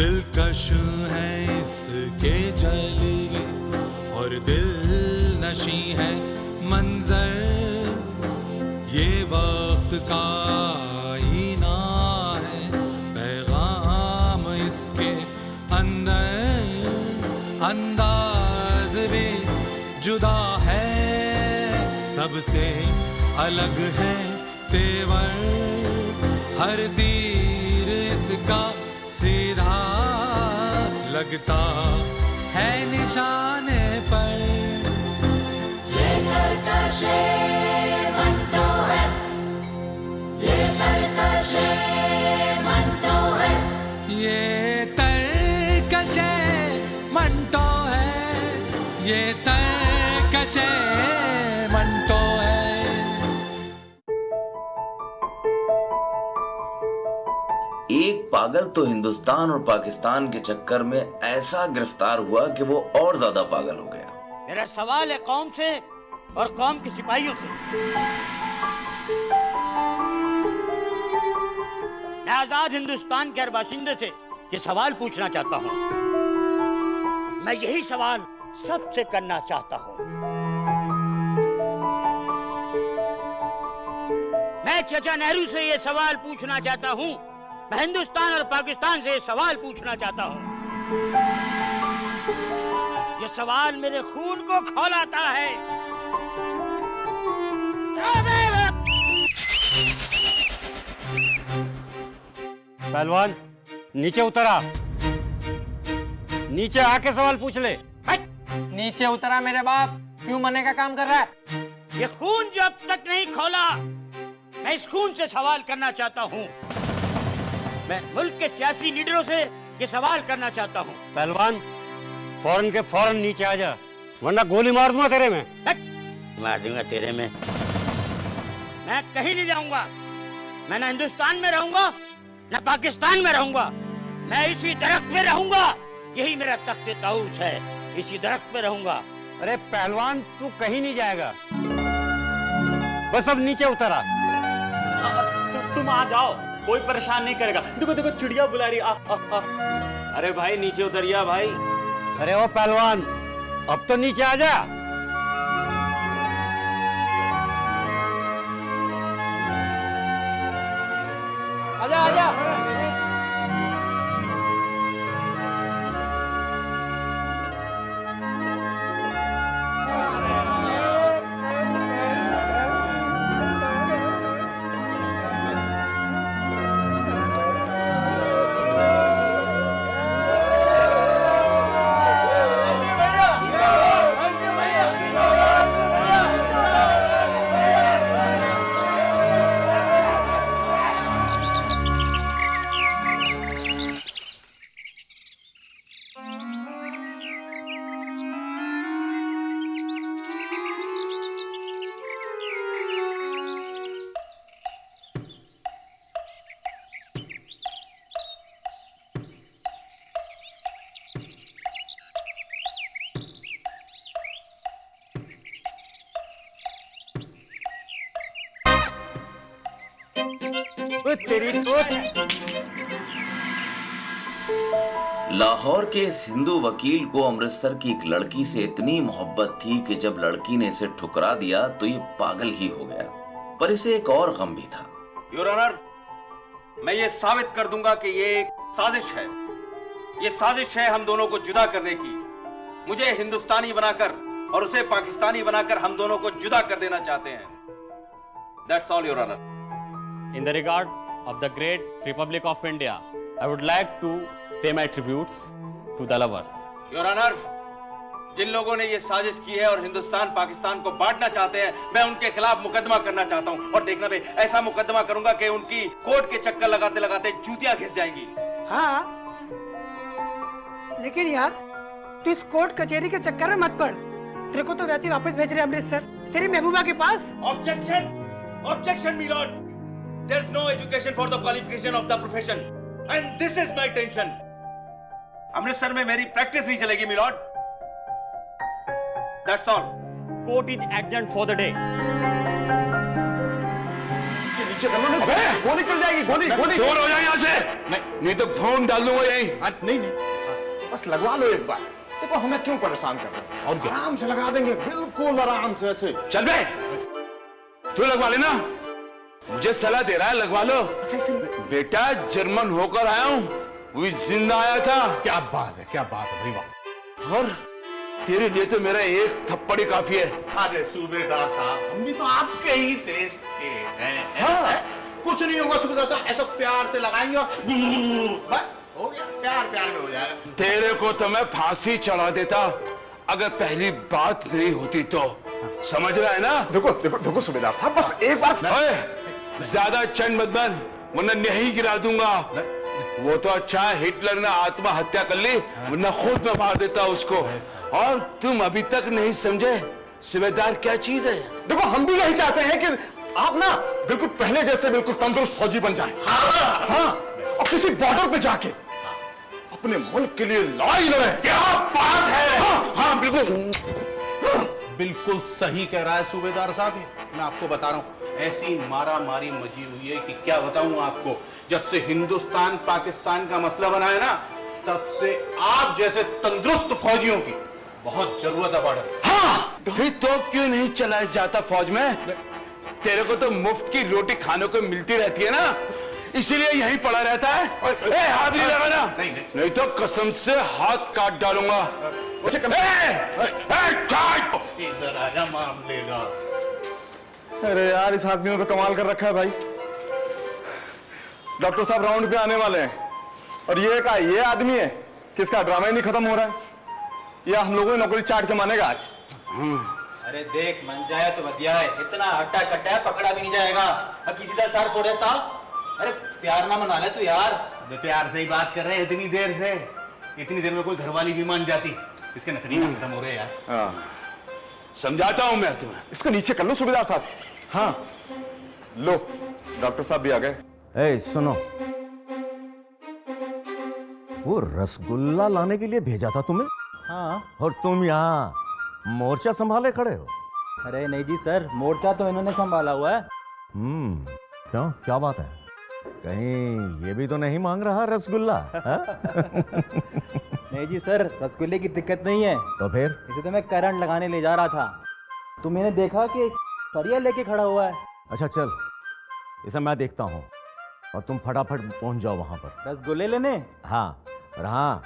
दिलकश है इसके जलवे और दिल नशी है मंजर, ये वक्त का आईना है, पैगाम इसके अंदर, अंदाज भी जुदा है, सबसे अलग है तेवर, हर तीर इसका सीधा लगता है निशाने पर। ये तरकशे मंटो है, ये तरकशे मंटो है, ये तरकशे मंटो है, ये तरकशे मंटो है। एक पागल तो हिंदुस्तान और पाकिस्तान के चक्कर में ऐसा गिरफ्तार हुआ कि वो और ज्यादा पागल हो गया। मेरा सवाल है कौम से और कौम के सिपाहियों से। मैं आजाद हिंदुस्तान के हर बाशिंदे से ये सवाल पूछना चाहता हूँ। मैं यही सवाल सबसे करना चाहता हूँ। मैं चाचा नेहरू से ये सवाल पूछना चाहता हूँ। मैं हिंदुस्तान और पाकिस्तान से ये सवाल पूछना चाहता हूँ। ये सवाल मेरे खून को खौलाता है। पहलवान नीचे उतरा, नीचे आके सवाल पूछ ले। नीचे उतरा मेरे बाप, क्यों मरने का काम कर रहा है? ये खून जो अब तक नहीं खौला, मैं इस खून से सवाल करना चाहता हूँ। मैं मुल्क के सियासी लीडरों से ये सवाल करना चाहता हूँ। पहलवान फौरन के फौरन नीचे आ जा, वरना गोली मार दूंगा तेरे में। मार दूंगा तेरे में? मैं कहीं नहीं जाऊंगा। मैं ना हिंदुस्तान में रहूंगा ना पाकिस्तान में रहूंगा। मैं इसी दरख्त पे रहूंगा। यही मेरा तख्ते ताऊस है, इसी दरख्त पे रहूंगा। अरे पहलवान तू कहीं नहीं जाएगा, बस अब नीचे उतरा। तुम आ जाओ, कोई परेशान नहीं करेगा। देखो देखो चिड़िया बुला रही। आ। अरे भाई नीचे उतरिया भाई। अरे ओ पहलवान अब तो नीचे आ जा। आजा आजा। तेरी तो लाहौर के इस हिंदू वकील को अमृतसर की एक लड़की से इतनी मोहब्बत थी कि जब लड़की ने इसे ठुकरा दिया तो ये पागल ही हो गया। पर इसे एक और गम भी था। योर ऑनर, मैं ये साबित कर दूंगा कि ये एक साजिश है। ये साजिश है हम दोनों को जुदा करने की। मुझे हिंदुस्तानी बनाकर और उसे पाकिस्तानी बनाकर हम दोनों को जुदा कर देना चाहते हैं। That's all, Your Honor. In the regard of the great Republic of India, I would like to pay my tributes to the lovers. Your Honor, जिन लोगों ने ये साजिश की है और हिंदुस्तान पाकिस्तान को बांटना चाहते हैं, मैं उनके खिलाफ मुकदमा करना चाहता हूँ। और देखना भाई, ऐसा मुकदमा करूंगा कि उनकी कोर्ट के चक्कर लगाते लगाते जूतियां घिस जाएंगी। हाँ, लेकिन यार तू इस कोर्ट कचहरी के चक्कर में मत पड़। तेरे को तो वैसे वापस भेज रहे अमृतसर तेरी महबूबा के पास। Objection! Objection, my lord! There's no education for the qualification of the profession, and this is my tension. Amritsar में मेरी प्रैक्टिस नहीं चलेगी, my lord. That's all. Court is adjourned for the day. नीचे कर लो, नहीं गोली चल जाएगी, गोली गोली। दूर हो जाए यहाँ से, नहीं तो भून डाल दूंगा यहीं। नहीं नहीं, बस लगवा लो एक बार। देखो हमें क्यों परेशान कर रहे हैं, और आराम से लगा देंगे, बिल्कुल आराम से ऐसे। चल बे, तू लगवा लेना, मुझे सलाह दे रहा है लगवा लो। बेटा जर्मन होकर आया हूँ, वो जिंदा आया था। क्या बात है, क्या बात है भाई, वाह। और तेरे लिए तो मेरा एक थप्पड़ ही काफी है। अरे सूबेदार साहब, हम भी तो आपके ही देश के हैं। हाँ। कुछ नहीं होगा सूबेदार साहब, ऐसा प्यार से लगाएंगे और बस हो गया, प्यार प्यार में हो जाएगा। तेरे को तो मैं फांसी चढ़ा देता अगर पहली बात नहीं होती तो। समझ रहा है ना? देखो देखो देखो सूबेदार साहब, बस एक बार। ज्यादा चंड मत बन, वरना नहीं गिरा दूंगा। वो तो अच्छा हिटलर ने आत्महत्या कर ली, वरना खुद में मार देता उसको। और तुम अभी तक नहीं समझे सूबेदार क्या चीज है? देखो हम भी यही चाहते हैं कि आप ना बिल्कुल पहले जैसे बिल्कुल तंदुरुस्त फौजी बन जाएं। हाँ, और किसी बॉर्डर पे जाके अपने मुल्क के लिए लड़ाई लड़े। क्या बात है। हाँ बिल्कुल बिल्कुल सही कह रहा है सूबेदार साहब। मैं आपको बता रहा हूँ, ऐसी मारा मारी मची हुई है कि क्या बताऊं आपको। जब से हिंदुस्तान पाकिस्तान का मसला बना है ना, तब से आप जैसे तंदुरुस्त फौजियों की बहुत जरूरत है बॉर्डर। हाँ, फिर तो क्यों नहीं चला जाता फौज में? तेरे को तो मुफ्त की रोटी खाने को मिलती रहती है ना, इसीलिए यहीं पड़ा रहता है। हाथ नहीं लगाना, नहीं तो कसम से हाथ काट डालूंगा। इधर आजा, मार लेगा। अरे यार, इस आदमी ने तो कमाल कर रखा है भाई। डॉक्टर साहब राउंड पे आने वाले हैं, और ये आदमी है किसका ड्रामा ही नहीं खत्म हो रहा है। या हम लोगों ने नौकरी चाट के मानेगा आज। अरे देख, मन जाए तो बढ़िया है, इतना हट्टा कट्टा है, पकड़ा भी नहीं जाएगा। अब किसी का सर फोड़े था। अरे प्यार ना मना ले तू यार। अबे प्यार से ही बात कर रहे हैं इतनी देर से। इतनी देर में कोई घरवाली भी मान जाती। इसके नखरी ना खत्म हो रहे यार। समझाता हूं मैं तुम्हें। इसको नीचे कर लो सूबेदार साहब। हाँ लो, डॉक्टर साहब भी आ गए। ए सुनो, वो रसगुल्ला लाने के लिए भेजा था तुम्हें। हाँ, और तुम यहाँ मोर्चा संभाले खड़े हो। अरे नहीं जी सर, मोर्चा तो इन्होंने संभाला हुआ है। क्यों, क्या बात है? कहीं ये भी तो नहीं मांग रहा रसगुल्ला? नहीं जी सर, रसगुल्ले की दिक्कत नहीं है। तो फिर? इसे तो मैं करंट लगाने ले जा रहा था, तो मैंने देखा कि सरिया लेके खड़ा हुआ है। अच्छा चल, इसे मैं देखता हूँ, और तुम फटाफट पहुंच जाओ वहां पर रसगुल्ले लेने। हाँ, और हाँ,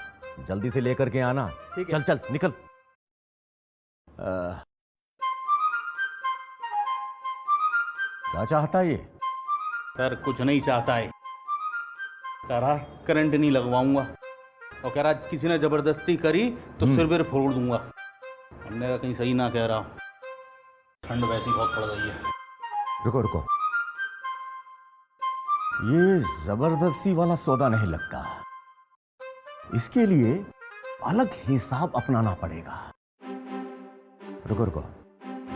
जल्दी से लेकर के आना। ठीक है। चल चल निकल। क्या चाहता है ये? सर कुछ नहीं चाहता है, कह रहा करंट नहीं लगवाऊंगा, और कह रहा किसी ने जबरदस्ती करी तो सिर बिर फोड़ दूंगा। हमने कहा कहीं सही ना कह रहा, ठंड वैसी बहुत पड़ गई है। रुको रुको, ये जबरदस्ती वाला सौदा नहीं लगता। इसके लिए अलग हिसाब अपनाना पड़ेगा। रुको रुको,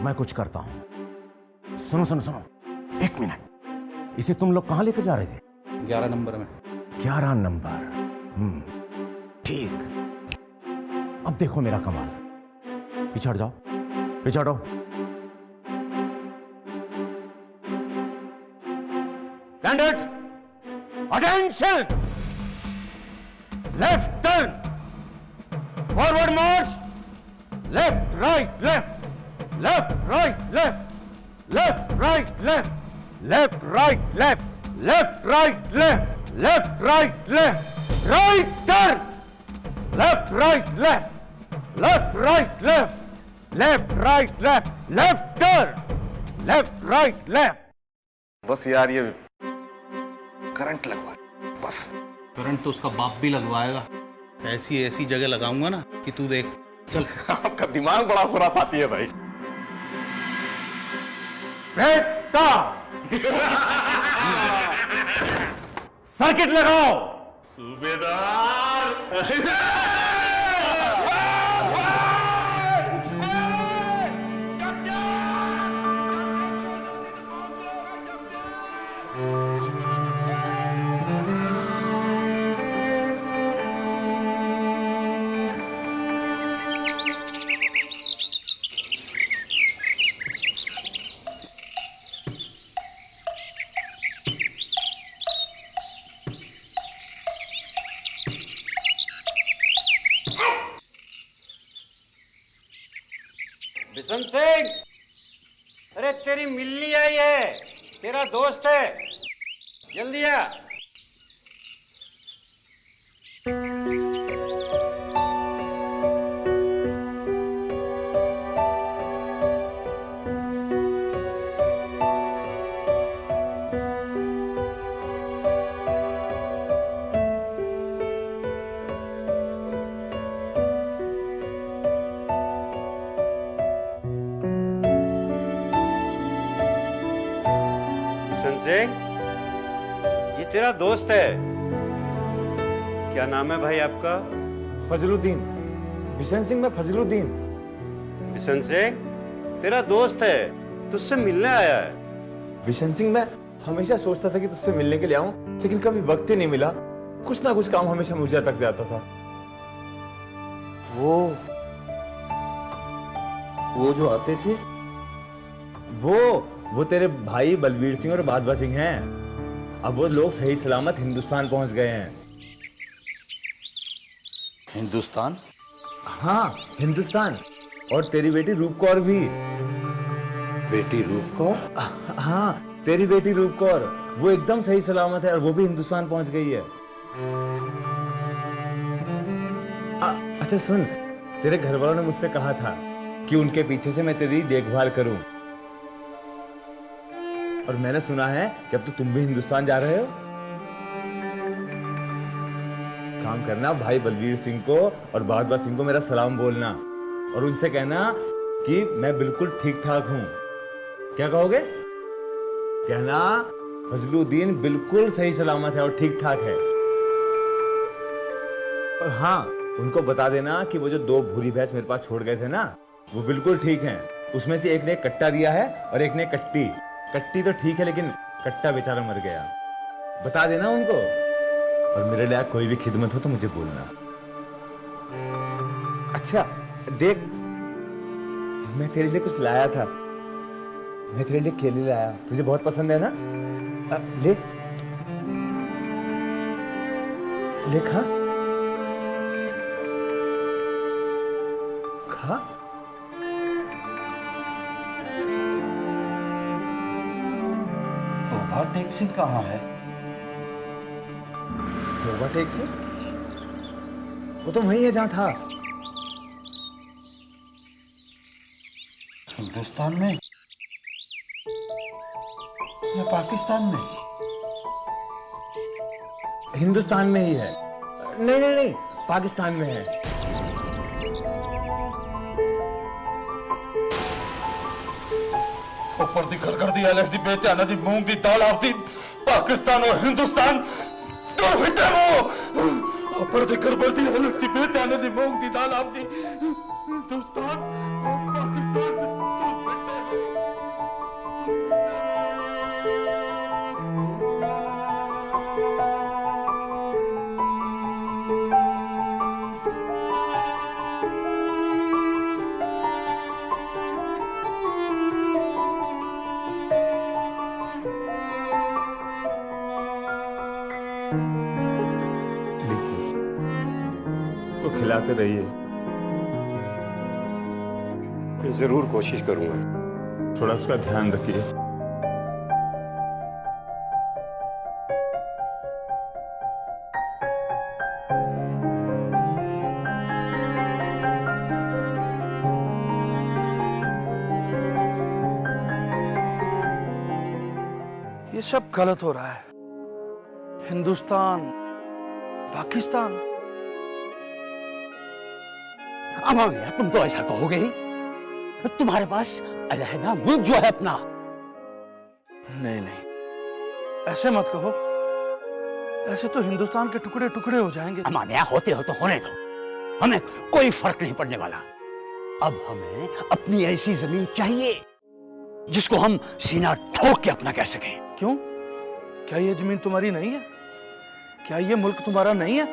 मैं कुछ करता हूं। सुनो सुनो सुनो, एक मिनट। इसे तुम लोग कहां लेकर जा रहे थे? 11 नंबर में। 11 नंबर, ठीक। अब देखो मेरा कमाल। पिछड़ जाओ, पिछड़ो। Candidate attention, left turn, forward march, left right left, left right left, left right left, left right left, left right left, left right left, right turn, left right left, left right left, left right left, left turn, left right left. बस यार ये current लगवा, बस। Current तो उसका बाप भी लगवाएगा। ऐसी ऐसी जगह लगाऊंगा ना कि तू देख। चल। आपका दिमाग बड़ा खुरापाती है भाई। बेटा सर्किट लगाओ। सूबेदार बिशन सिंह, अरे तेरी मिलनी आई है, तेरा दोस्त है, जल्दी आ। ये तेरा दोस्त है, क्या नाम है भाई आपका? फजलुद्दीन, बिशन सिंह, मैं फजलुद्दीन। बिशन सिंह तेरा दोस्त है, तुझसे मिलने आया है। बिशन सिंह, मैं हमेशा सोचता था कि तुझसे मिलने के लिए आऊं, लेकिन कभी वक्त ही नहीं मिला। कुछ ना कुछ काम हमेशा मुझे अटक जाता था। वो जो आते थे, वो तेरे भाई बलबीर सिंह और बादशाह सिंह हैं। अब वो लोग सही सलामत हिंदुस्तान पहुंच गए हैं। हिंदुस्तान? हाँ, हिंदुस्तान। और तेरी बेटी रूप कौर भी। बेटी रूप कौर? हाँ, तेरी बेटी रूप कौर, वो एकदम सही सलामत है और वो भी हिंदुस्तान पहुंच गई है। अच्छा सुन, तेरे घर वालों ने मुझसे कहा था कि उनके पीछे से मैं तेरी देखभाल करूं। और मैंने सुना है कि अब तो तुम भी हिंदुस्तान जा रहे हो। काम करना, भाई बलबीर सिंह को और बादशाह सिंह को मेरा सलाम बोलना और उनसे कहना कि मैं बिल्कुल ठीक ठाक हूं। क्या कहोगे? कहना फजलुद्दीन बिल्कुल सही सलामत है और ठीक ठाक है। और हाँ, उनको बता देना कि वो जो 2 भूरी भैंस मेरे पास छोड़ गए थे ना, वो बिल्कुल ठीक हैं। उसमें से एक ने कट्टा दिया है और एक ने कट्टी। कट्टी तो ठीक है, लेकिन कट्टा बेचारा मर गया। बता देना उनको। और मेरे लिए कोई भी खिदमत हो तो मुझे बोलना। अच्छा देख, मैं तेरे लिए कुछ लाया था। मैं तेरे लिए केले लाया, तुझे बहुत पसंद है ना? ले ले, खा खा। टेक सिंह कहाँ है? टेक सिंह? वो तो वही है जहां था। हिंदुस्तान में या पाकिस्तान में? हिंदुस्तान में ही है। नहीं, पाकिस्तान में है। ऊपर दी घर कर दी, एलेक्स दी बेत्याना दी, मूंग दी दाल आप दी, पाकिस्तान और हिंदुस्तान दो फिटे वो। ऊपर दी घर पर दी, एलेक्स दी बेत्याना दी, मूंग दी दाल आप दी, हिंदुस्तान और पाकिस्तान दो फिटे वो। खिलाते रहिए। जरूर कोशिश करूंगा। थोड़ा उसका ध्यान रखिए। ये सब गलत हो रहा है। हिंदुस्तान, पाकिस्तान। अमानिया, तुम तो ऐसा कहोगे ही। तुम्हारे पास अलहदा मुल्क जो है अपना। नहीं, ऐसे मत कहो। ऐसे तो हिंदुस्तान के टुकड़े टुकड़े हो जाएंगे। अमानिया, होते हो तो होने दो, हमें कोई फर्क नहीं पड़ने वाला। अब हमें अपनी ऐसी जमीन चाहिए जिसको हम सीना ठोक के अपना कह सकें। क्यों? क्या ये जमीन तुम्हारी नहीं है? क्या ये मुल्क तुम्हारा नहीं है?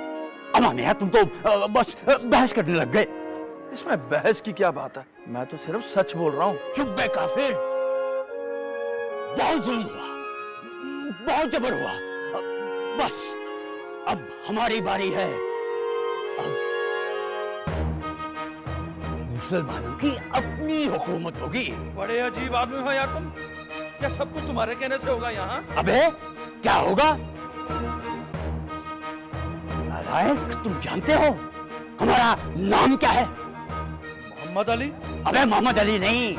अमानिया, तुम तो बस बहस करने लग गए। इसमें बहस की क्या बात है? मैं तो सिर्फ सच बोल रहा हूँ। चुप बे काफिर, बहुत जुल्म हुआ, बहुत जबर हुआ। बस अब हमारी बारी है। अब मुसलमानों की अपनी हुकूमत होगी। बड़े अजीब आदमी हो यार तुम। क्या सब कुछ तुम्हारे कहने से होगा यहाँ? अबे क्या होगा? नालायक, तुम जानते हो हमारा नाम क्या है? मोहम्मद अली। अबे मोहम्मद अली नहीं,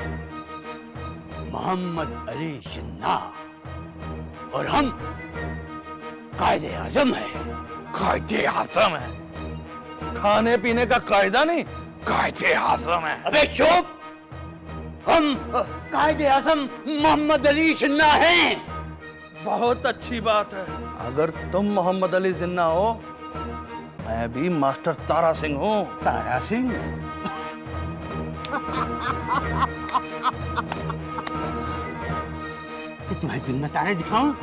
मोहम्मद अली जिन्ना। और हम कायदे आजम है। कायदे आजम है? खाने पीने का कायदा नहीं, कायदे आजम है। अबे चुप! हम कायदे आजम मोहम्मद अली जिन्ना हैं। बहुत अच्छी बात है। अगर तुम मोहम्मद अली जिन्ना हो, मैं भी मास्टर तारा सिंह हूँ। तारा सिंह? कि तुम्हें दिन में तारे दिखाऊं?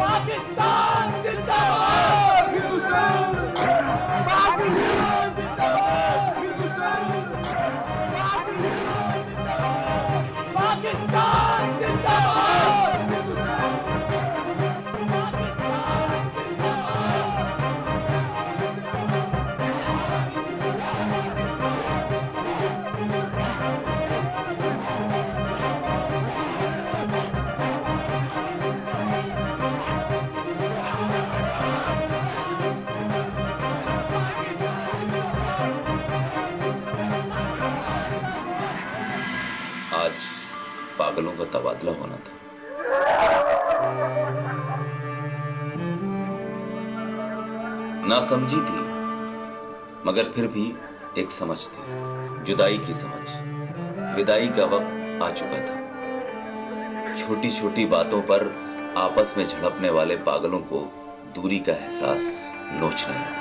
पाकिस्तान जिंदाबाद! हिंदुस्तान! पाकिस्तान जिंदाबाद! हिंदुस्तान! पाकिस्तान जिंदाबाद! आज पागलों का तबादला होना था। ना समझी थी, मगर फिर भी एक समझ थी, जुदाई की समझ। विदाई का वक्त आ चुका था। छोटी छोटी बातों पर आपस में झड़पने वाले पागलों को दूरी का एहसास नोच नहीं आया।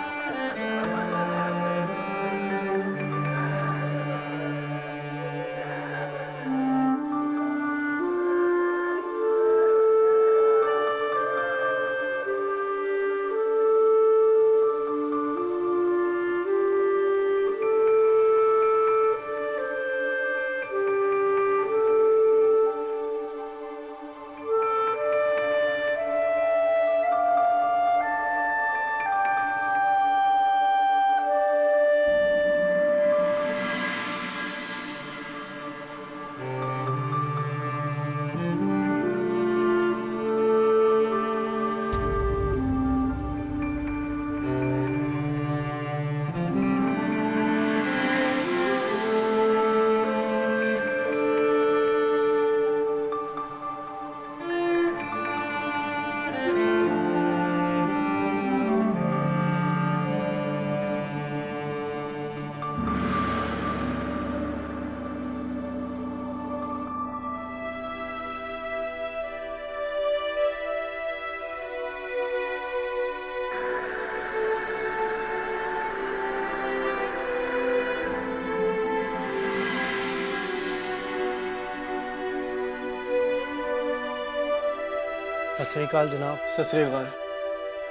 सत श्री अकाल जनाब। सत श्री अकाल।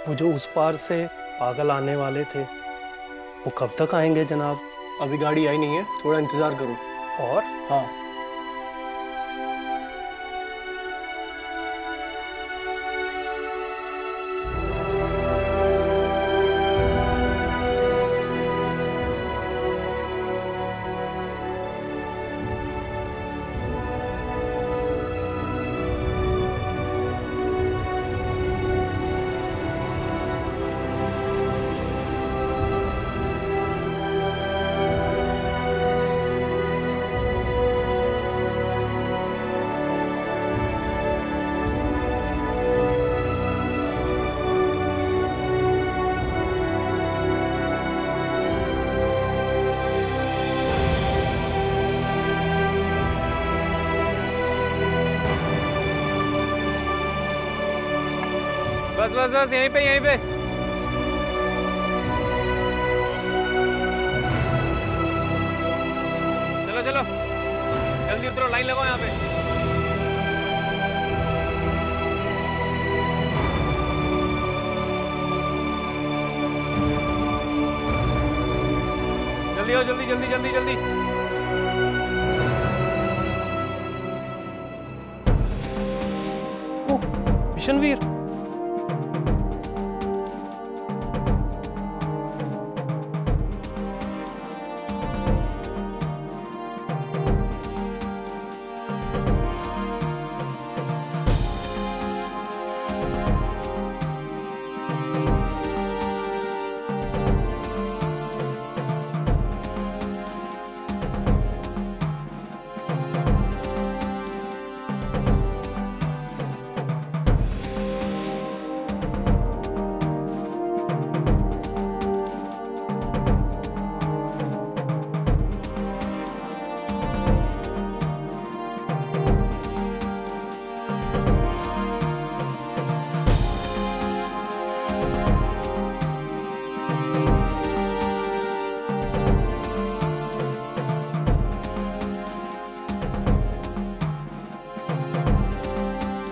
वो जो उस पार से पागल आने वाले थे, वो कब तक आएंगे जनाब? अभी गाड़ी आई नहीं है, थोड़ा इंतजार करो। और? हाँ। बस बस बस यहीं पे यहीं पे। चलो चलो जल्दी उतरो, लाइन लगाओ यहाँ पे। जल्दी आओ, जल्दी जल्दी जल्दी जल्दी। बिशनवीर।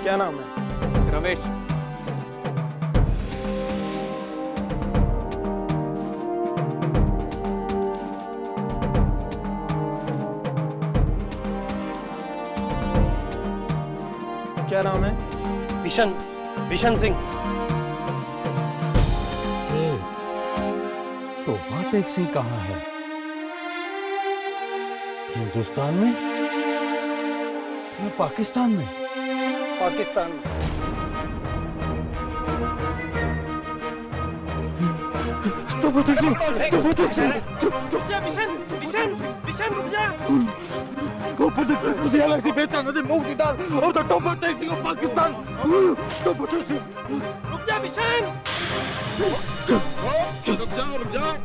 क्या नाम है? रमेश। क्या नाम है? बिशन सिंह। तो टेक सिंह कहाँ है? हिंदुस्तान में या पाकिस्तान में? पाकिस्तान में।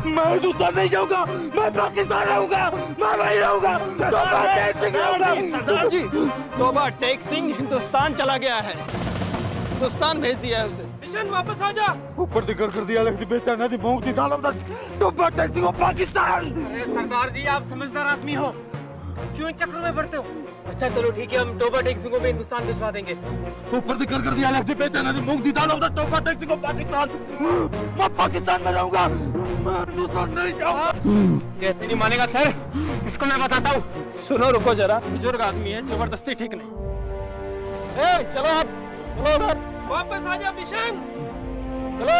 मैं हिंदुस्तान नहीं जाऊंगा, मैं पाकिस्तान रहूंगा, मैं वहीं रहूंगा। सरदार जी, तोबा टेक सिंह हिंदुस्तान चला गया है, हिंदुस्तान भेज दिया है उसे। मिशन वापस आ जा। ऊपर दिक्कत कर दिया अलग से बेहतर नदी मूंग दी दाल अंदर तोबा टेक सिंह पाकिस्तान। सरदार जी आप समझदार आदमी हो, क्यों इन चक्रों में पड़ते हो? अच्छा चलो ठीक है, हम टोबा टेक सिंह को भी हिंदुस्तान भिजवा देंगे। ऊपर दिक्कत कर दिया अलग से बेहतर नदी मूंग दी दाल अंदर तोबा टेक सिंह पाकिस्तान। मैं पाकिस्तान में रहूंगा, मैं हिंदुस्तान नहीं जाऊंगा। कैसे नहीं मानेगा सर, इसको मैं बताता हूँ। सुनो रुको जरा, बुजुर्ग आदमी है, जबरदस्ती ठीक नहीं। ए चलो आप, चलो उधर। वापस आ जा मिशन। चलो।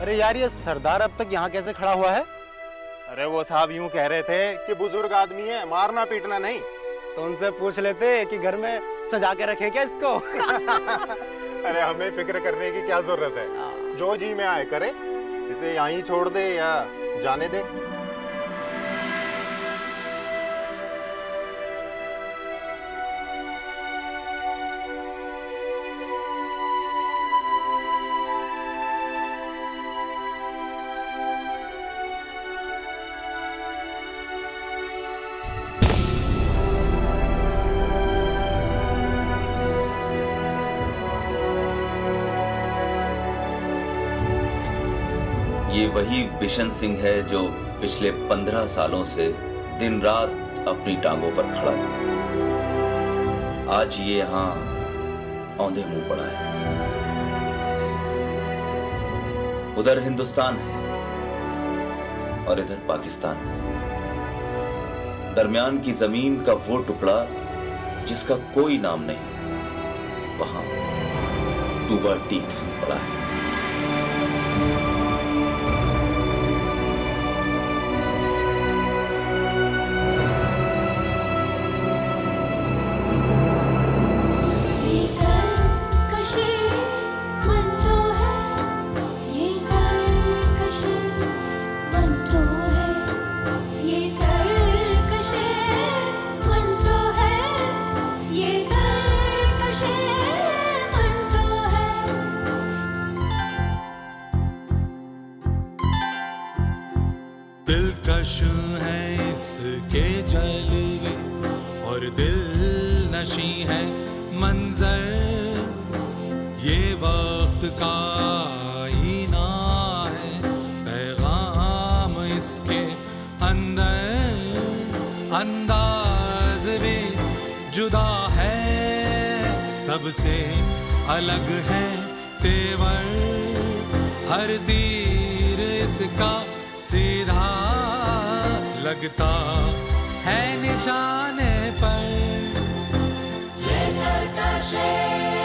अरे यार ये सरदार अब तक यहाँ कैसे खड़ा हुआ है? अरे वो साहब यूं कह रहे थे कि बुजुर्ग आदमी है, मारना पीटना नहीं। तो उनसे पूछ लेते कि घर में सजा के रखे क्या इसको। अरे हमें फिक्र करने की क्या जरूरत है, जो जी में आए करे, इसे यहीं छोड़ दे या जाने दे। ये वही बिशन सिंह है जो पिछले 15 सालों से दिन रात अपनी टांगों पर खड़ा था। आज ये यहां औंधे मुंह पड़ा है। उधर हिंदुस्तान है और इधर पाकिस्तान। दरमियान की जमीन का वो टुकड़ा जिसका कोई नाम नहीं, वहां टूबा टीक सिंह पड़ा है। दिलकश है इसके जलवे और दिल नशी है मंजर, ये वक्त का आईना है, पैगाम इसके अंदर। अंदाज भी जुदा है, सबसे अलग है तेवर, हर तीर इसका सीधा लगता है निशाने पर। ये घर का शेर